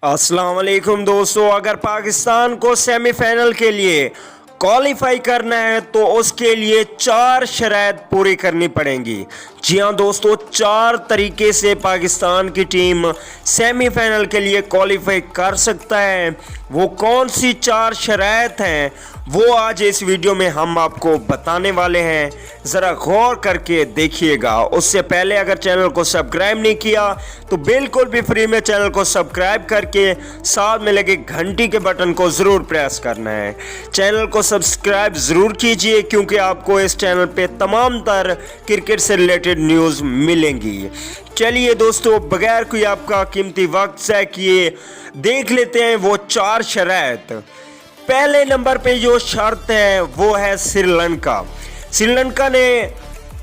अस्सलाम वालेकुम दोस्तों, अगर पाकिस्तान को सेमीफाइनल के लिए क्वालिफाई करना है तो उसके लिए 4 शर्त पूरी करनी पड़ेंगी। जी हाँ दोस्तों, 4 तरीके से पाकिस्तान की टीम सेमीफाइनल के लिए क्वालिफाई कर सकता है। वो कौन सी 4 शर्त हैं वो आज इस वीडियो में हम आपको बताने वाले हैं, ज़रा गौर करके देखिएगा। उससे पहले अगर चैनल को सब्सक्राइब नहीं किया तो बिल्कुल भी फ्री में चैनल को सब्सक्राइब करके साथ में लगे घंटी के बटन को ज़रूर प्रेस करना है। चैनल को सब्सक्राइब ज़रूर कीजिए क्योंकि आपको इस चैनल पे तमाम तर क्रिकेट से रिलेटेड न्यूज़ मिलेंगी। चलिए दोस्तों, बगैर कोई आपका कीमती वक्त ज़ाया किए देख लेते हैं वो 4 शर्त। पहले नंबर पे जो शर्त है वो है श्रीलंका। श्रीलंका ने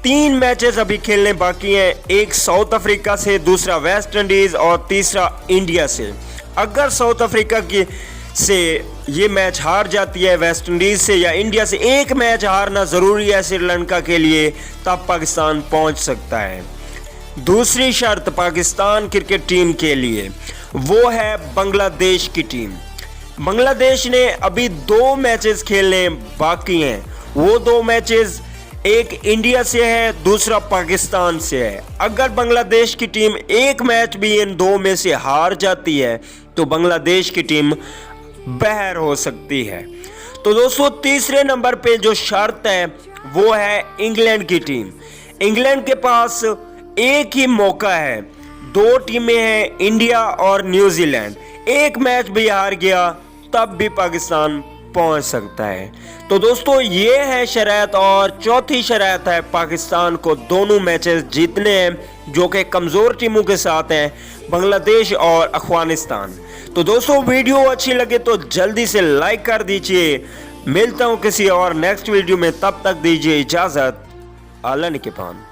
3 मैचेस अभी खेलने बाकी हैं, एक साउथ अफ्रीका से, दूसरा वेस्ट इंडीज़ और तीसरा इंडिया से। अगर साउथ अफ्रीका की से ये मैच हार जाती है, वेस्ट इंडीज़ से या इंडिया से एक मैच हारना ज़रूरी है श्रीलंका के लिए, तब पाकिस्तान पहुंच सकता है। दूसरी शर्त पाकिस्तान क्रिकेट टीम के लिए वो है बांग्लादेश की टीम। बांग्लादेश ने अभी 2 मैचेस खेलने बाकी हैं। वो 2 मैचेस एक इंडिया से है, दूसरा पाकिस्तान से है। अगर बांग्लादेश की टीम एक मैच भी इन 2 में से हार जाती है तो बांग्लादेश की टीम बाहर हो सकती है। तो दोस्तों, तीसरे नंबर पे जो शर्त है वो है इंग्लैंड की टीम। इंग्लैंड के पास एक ही मौका है, 2 टीमें हैं, इंडिया और न्यूजीलैंड। एक मैच भी हार गया तब भी पाकिस्तान पहुंच सकता है। तो दोस्तों, ये है शर्त। और चौथी शर्त है पाकिस्तान को दोनों मैचेस जीतने हैं जो कि कमज़ोर टीमों के साथ हैं, बांग्लादेश और अफगानिस्तान। तो दोस्तों, वीडियो अच्छी लगे तो जल्दी से लाइक कर दीजिए। मिलता हूं किसी और नेक्स्ट वीडियो में, तब तक दीजिए इजाज़त। अल्लाह निगहबान।